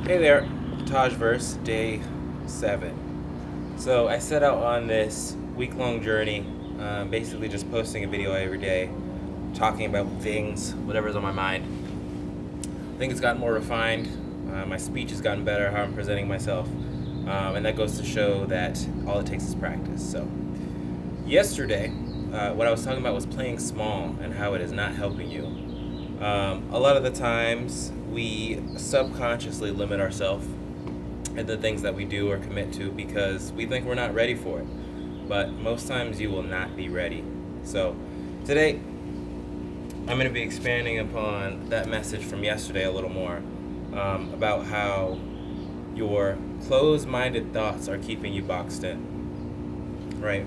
Hey there, YOUNIVERSE, day 7. So I set out on this week-long journey, basically just posting a video every day, talking about things, whatever's on my mind. I think it's gotten more refined. My speech has gotten better, how I'm presenting myself, and that goes to show that all it takes is practice. So yesterday, what I was talking about was playing small and how it is not helping you. A lot of the times we subconsciously limit ourselves and the things that we do or commit to because we think we're not ready for it. But most times you will not be ready. So today I'm going to be expanding upon that message from yesterday a little more, about how your closed-minded thoughts are keeping you boxed in, right?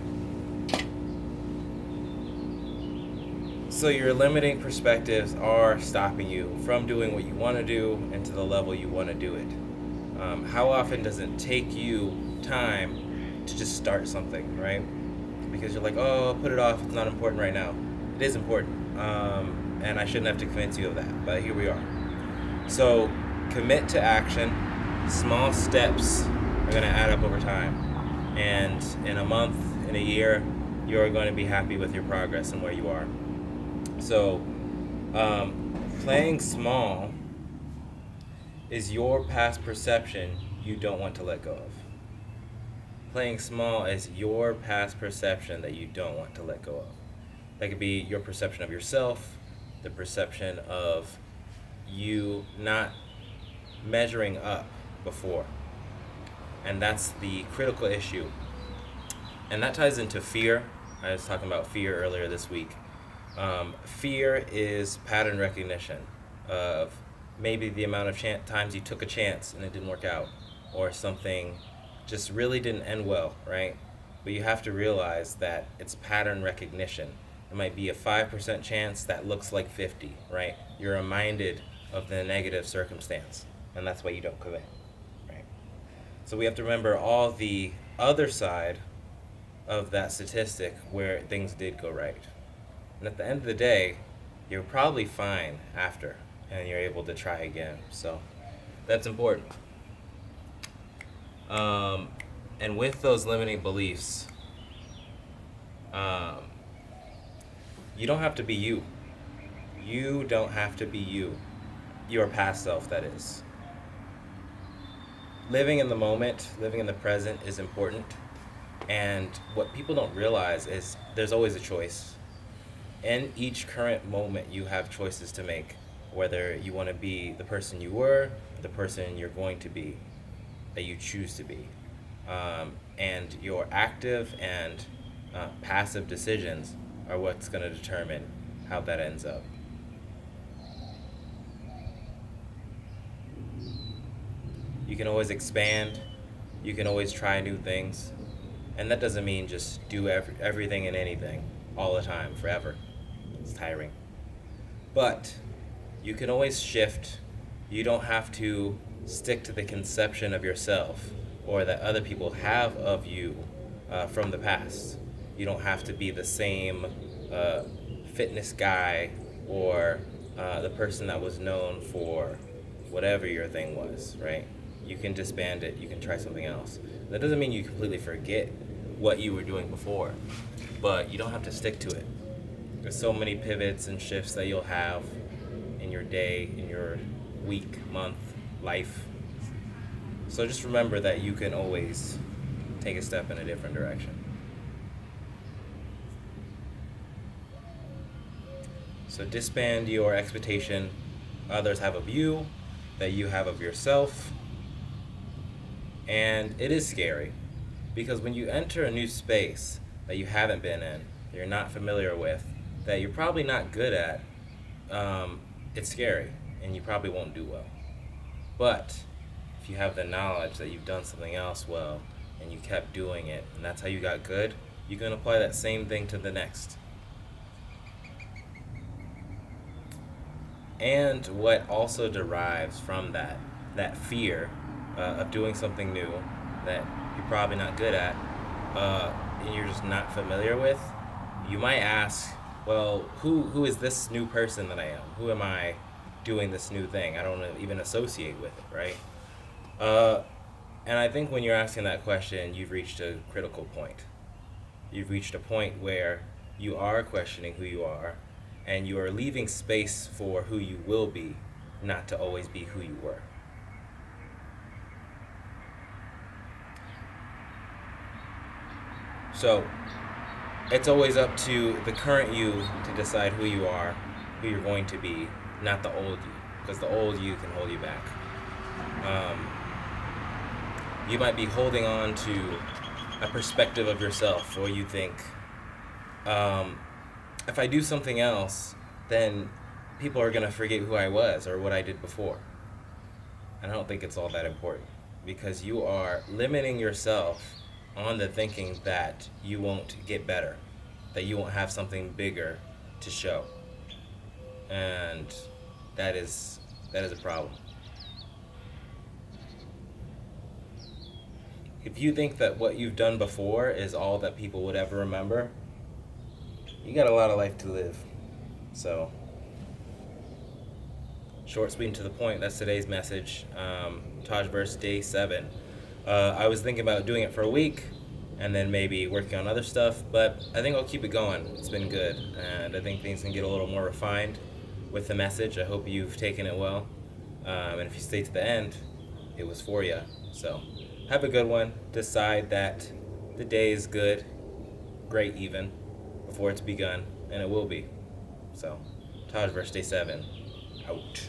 So your limiting perspectives are stopping you from doing what you want to do and to the level you want to do it. How often does it take you time to just start something, right? Because you're like, oh, put it off, it's not important right now. It is important, and I shouldn't have to convince you of that, but here we are. So commit to action. Small steps are going to add up over time, and in a month, in a year, you're going to be happy with your progress and where you are. So playing small is your past perception you don't want to let go of. Playing small is your past perception that you don't want to let go of. That could be your perception of yourself, the perception of you not measuring up before. And that's the critical issue. And that ties into fear. I was talking about fear earlier this week. Fear is pattern recognition of maybe the amount of times you took a chance and it didn't work out, or something just really didn't end well, right? But you have to realize that it's pattern recognition. It might be a 5% chance that looks like 50, right? You're reminded of the negative circumstance, and that's why you don't commit, right? So we have to remember all the other side of that statistic where things did go right. And at the end of the day, you're probably fine after, and you're able to try again. So that's important. And with those limiting beliefs, you don't have to be you. You don't have to be you. Your past self, that is. Living in the moment, living in the present is important. And what people don't realize is there's always a choice. In each current moment, you have choices to make, whether you want to be the person you were, the person you're going to be, that you choose to be. And your active and passive decisions are what's going to determine how that ends up. You can always expand, you can always try new things, and that doesn't mean just do everything and anything all the time, forever. It's tiring. But you can always shift. You don't have to stick to the conception of yourself or that other people have of you from the past. You don't have to be the same fitness guy or the person that was known for whatever your thing was, right? You can disband it. You can try something else. That doesn't mean you completely forget what you were doing before, but you don't have to stick to it. There's so many pivots and shifts that you'll have in your day, in your week, month, life. So just remember that you can always take a step in a different direction. So disband your expectation others have of you, that you have of yourself. And it is scary, because when you enter a new space that you haven't been in, that you're not familiar with, that you're probably not good at, it's scary, and you probably won't do well. But if you have the knowledge that you've done something else well, and you kept doing it, and that's how you got good, you can apply that same thing to the next. And what also derives from that fear of doing something new that you're probably not good at, and you're just not familiar with, you might ask, well, who is this new person that I am? Who am I doing this new thing? I don't even associate with it, right? Uh, and I think when you're asking that question, you've reached a critical point. You've reached a point where you are questioning who you are, and you are leaving space for who you will be, not to always be who you were. So it's always up to the current you to decide who you are, who you're going to be, not the old you, because the old you can hold you back. Um, you might be holding on to a perspective of yourself, or you think, um, if I do something else, then people are going to forget who I was or what I did before. And I don't think it's all that important, because you are limiting yourself on the thinking that you won't get better, that you won't have something bigger to show. And that is a problem. If you think that what you've done before is all that people would ever remember, you got a lot of life to live. So, short, sweet, and to the point. That's today's message. Tajverse Day 7. I was thinking about doing it for a week and then maybe working on other stuff, but I think I'll keep it going. It's been good, and I think things can get a little more refined with the message. I hope you've taken it well, and if you stay to the end, it was for you. So, have a good one. Decide that the day is good, great even, before it's begun, and it will be. So, Tajverse Day 7, out.